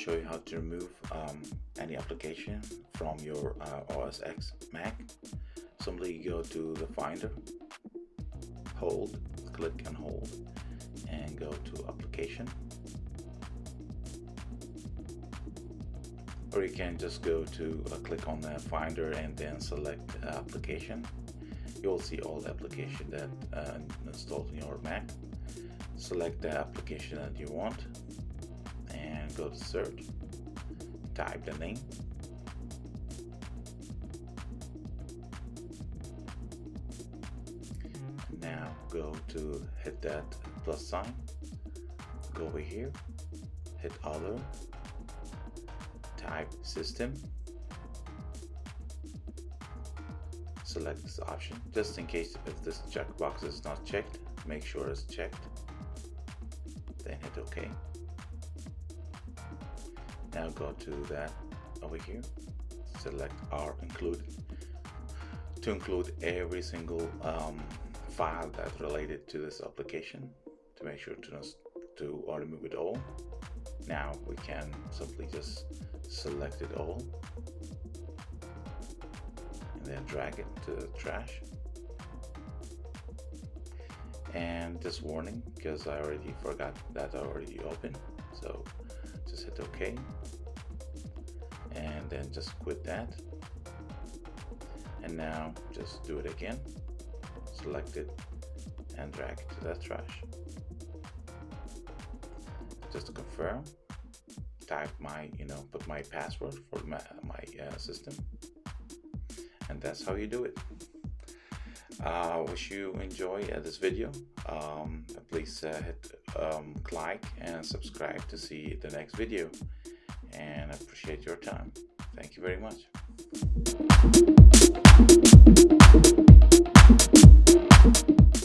show you how to remove any application from your OS X Mac. Simply go to the Finder, hold, click and hold, and go to Application. Or you can just go to click on the Finder and then select Application. You will see all the application that installed in your Mac. Select the application that you want and go to search. Type the name. Now go to hit that plus sign. Go over here. Hit Other. Type System. Select this option. Just in case if this checkbox is not checked, make sure it's checked. Then hit OK. Now go to that over here. Select R included to include every single file that's related to this application, to make sure to remove it all. Now we can simply just select it all and then drag it to the trash. And this warning, because I already forgot that I already opened, so just hit OK and then just quit that. And now just do it again. Select it and drag it to that trash. Just to confirm, type my, put my password for my system, and that's how you do it. Wish you enjoy this video. Please hit like and subscribe to see the next video, and I appreciate your time. Thank you very much.